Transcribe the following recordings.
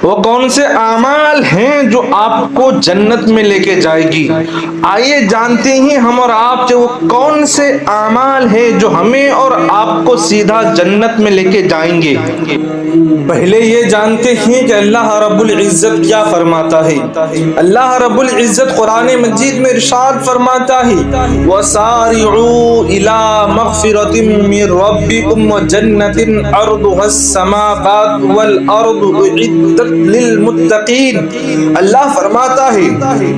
وہ کون سے اعمال ہیں جو آپ کو جنت میں لے کے جائے گی؟ آئیے جانتے ہیں ہم اور آپ کہ وہ کون سے اعمال ہیں جو ہمیں اور آپ کو سیدھا جنت میں لے کے جائیں گے۔ پہلے یہ جانتے ہیں کہ اللہ رب العزت کیا فرماتا ہے۔ اللہ رب العزت قرآن مجید میں ارشاد فرماتا ہے وَسَارِعُوا إِلَى مَغْفِرَةٍ مِّن رَبِّكُمْ وَجَنَّةٍ عَرْضُهَا السَّمَاوَاتُ وَالْأَرْضُ أُعِدَّتْ لِلْمُتَّقِينَ۔ اللہ فرماتا ہے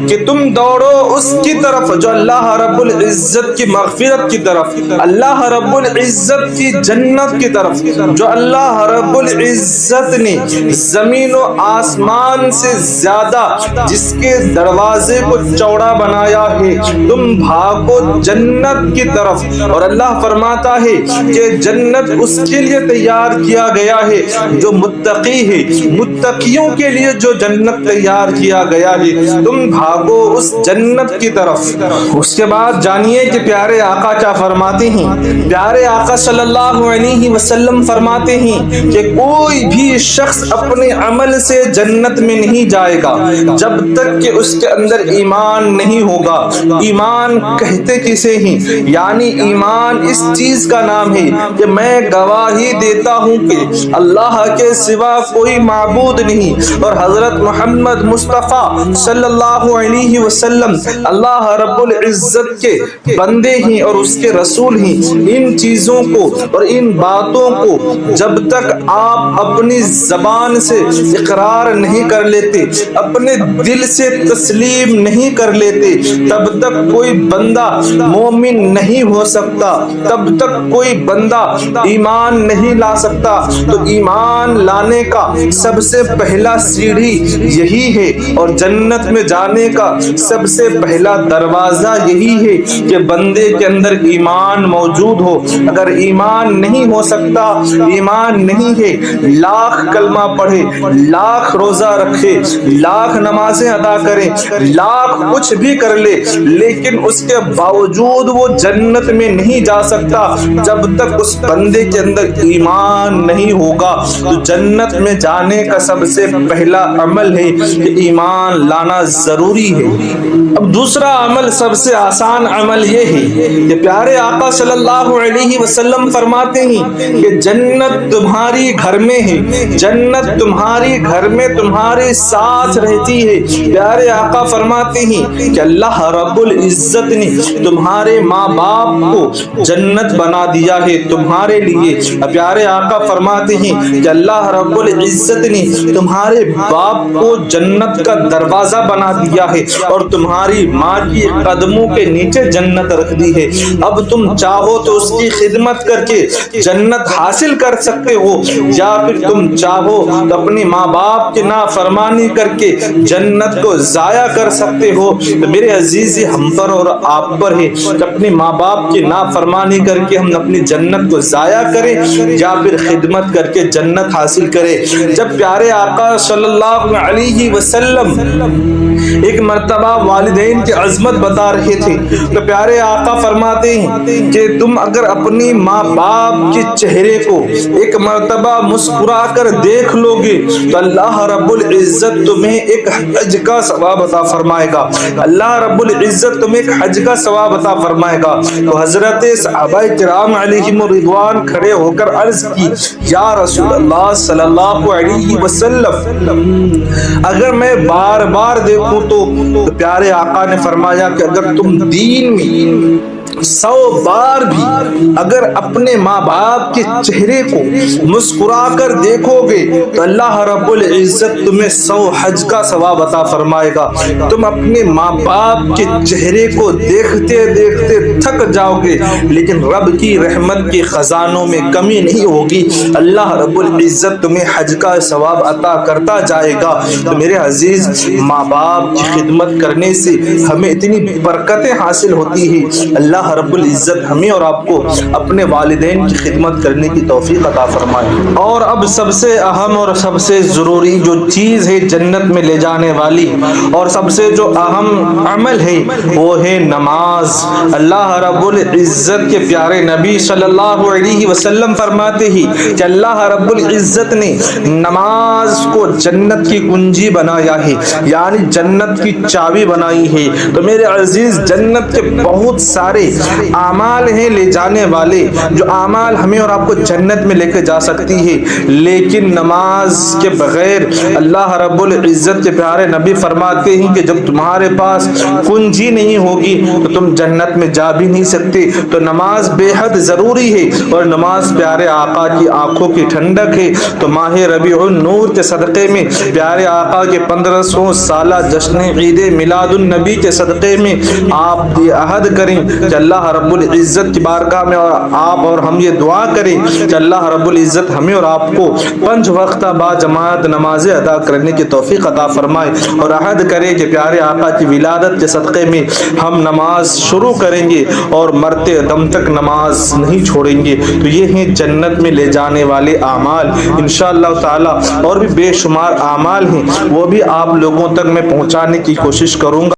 کہ تم دوڑو اس کی طرف جو اللہ رب العزت کی مغفرت کی طرف، اللہ رب العزت کی جنت کی طرف، جو اللہ رب العزت نے زمین و آسمان سے زیادہ جس کے دروازے کو چوڑا بنایا ہے، تم بھاگو جنت کی طرف۔ اور اللہ فرماتا ہے کہ جنت اس کے لیے تیار کیا گیا ہے جو متقی ہے، متقیوں کے لیے جو جنت تیار کیا گیا ہے، تم بھاگو اس جنت کی طرف۔ اس کے بعد جانیے کہ پیارے آقا کیا فرماتے ہیں۔ پیارے آقا صلی اللہ علیہ وسلم فرماتے ہیں کہ کوئی بھی شخص اپنے عمل سے جنت میں نہیں جائے گا جب تک کہ اس کے اندر ایمان نہیں ہوگا۔ ایمان کہتے کسے ہیں؟ یعنی ایمان اس چیز کا نام ہے کہ میں گواہی دیتا ہوں کہ اللہ کے سوا کوئی معبود نہیں اور حضرت محمد مصطفیٰ صلی اللہ علیہ وسلم اللہ رب العزت کے بندے ہیں اور اس کے رسول ہیں۔ ان چیزوں کو اور ان باتوں کو جب تک آپ اپنی زبان سے اقرار نہیں کر لیتے، اپنے دل سے تسلیم نہیں کر لیتے، تب تک کوئی بندہ مومن نہیں ہو سکتا، تب تک کوئی بندہ ایمان نہیں لا سکتا۔ تو ایمان لانے کا سب سے پہلا سیڑھی یہی ہے اور جنت میں جانے کا سب سے پہلا دروازہ یہی ہے کہ بندے کے اندر ایمان موجود ہو۔ اگر ایمان نہیں ہو سکتا، ایمان نہیں ہے، لاکھ کلمہ پڑھے، لاکھ روزہ رکھے، لاکھ نمازیں ادا کرے، لاکھ کچھ بھی کر لے، لیکن اس کے باوجود وہ جنت میں نہیں جا سکتا جب تک اس بندے کے اندر ایمان نہیں ہوگا۔ تو جنت میں جانے کا سب سے پہلا عمل ہے کہ ایمان لانا ضروری ہے۔ اب دوسرا عمل، سب سے آسان عمل یہ ہے کہ پیارے آقا صلی اللہ علیہ وسلم فرماتے ہیں کہ جنت تمہاری گھر میں ہے، جنت تمہاری گھر میں تمہارے ساتھ رہتی ہے۔ پیارے آقا فرماتے ہیں کہ اللہ رب العزت نے تمہارے ماں باپ کو جنت بنا دیا ہے تمہارے لیے۔ پیارے آقا فرماتے ہیں کہ اللہ رب العزت نے تمہارے باپ کو جنت کا دروازہ بنا دیا ہے اور تمہاری ماں کی قدموں کے نیچے جنت رکھ دی ہے۔ اب تم چاہو تو اس کی خدمت کر کے جنت حاصل کر سکتے ہو، یا پھر تم چاہو تو اپنی ماں باپ کی نافرمانی کر کے جنت کو ضائع کر سکتے ہو۔ تو میرے عزیز ہم پر اور آپ پر ہے کہ اپنی ماں باپ کی نافرمانی کر کے ہم اپنی جنت کو ضائع کریں یا پھر خدمت کر کے جنت حاصل کریں۔ جب پیارے آقا صلی اللہ علیہ وسلم ایک مرتبہ والدین کی عظمت بتا رہے تھے تو پیارے آقا فرماتے ہیں کہ تم اگر اپنی ماں باپ کے چہرے کو ایک مرتبہ مسکرا کر دیکھ لو گے تو اللہ رب العزت تمہیں ایک حج کا ثواب عطا فرمائے گا، اللہ رب العزت تمہیں ایک حج کا ثواب عطا فرمائے گا۔ تو حضرت صحابہ کرام علیہم الرضوان کھڑے ہو کر عرض کی یا رسول اللہ صلی اللہ علیہ وسلم اگر میں بار بار دیکھوں تو پیارے آقا نے فرمایا کہ اگر تم دین میں 100 بار بھی اگر اپنے ماں باپ کے چہرے کو مسکرا کر دیکھو گے تو اللہ رب العزت تمہیں 100 حج کا ثواب عطا فرمائے گا۔ تم اپنے ماں باپ کے چہرے کو دیکھتے دیکھتے تھک جاؤ گے لیکن رب کی رحمت کے خزانوں میں کمی نہیں ہوگی، اللہ رب العزت تمہیں حج کا ثواب عطا کرتا جائے گا۔ تو میرے عزیز ماں باپ کی خدمت کرنے سے ہمیں اتنی برکتیں حاصل ہوتی ہیں۔ اللہ اللہ رب العزت ہمیں اور آپ کو اپنے والدین کی خدمت کرنے کی توفیق عطا فرمائے۔ اور اب سب سے اہم اور سب سے ضروری جو چیز ہے جنت میں لے جانے والی، اور سب سے جو اہم عمل ہے وہ ہے نماز۔ اللہ رب العزت کے پیارے نبی صلی اللہ علیہ وسلم فرماتے ہی کہ اللہ رب العزت نے نماز کو جنت کی کنجی بنایا ہے، یعنی جنت کی چابی بنائی ہے۔ تو میرے عزیز، جنت کے بہت سارے اعمال ہیں لے جانے والے، جو اعمال ہمیں اور آپ کو جنت میں لے کے جا سکتی ہے، لیکن نماز کے بغیر اللہ رب العزت کے پیارے نبی فرماتے ہیں کہ جب تمہارے پاس کنجی نہیں ہوگی تو تم جنت میں جا بھی نہیں سکتے۔ تو نماز بے حد ضروری ہے، اور نماز پیارے آقا کی آنکھوں کی ٹھنڈک ہے۔ تو ماہ ربیع النور کے صدقے میں، پیارے آقا کے 1500 سالہ جشن عید میلاد النبی کے صدقے میں آپ یہ عہد کریں کہ اللہ رب العزت کی بارگاہ میں آپ اور ہم یہ دعا کریں کہ اللہ رب العزت ہمیں اور آپ کو 5 وقتہ با جماعت نمازیں ادا کرنے کی توفیق عطا فرمائے، اور عہد کرے کہ پیارے آقا کی ولادت کے صدقے میں ہم نماز شروع کریں گے اور مرتے دم تک نماز نہیں چھوڑیں گے۔ تو یہ ہیں جنت میں لے جانے والے اعمال۔ انشاءاللہ تعالی اور بھی بے شمار اعمال ہیں، وہ بھی آپ لوگوں تک میں پہنچانے کی کوشش کروں گا۔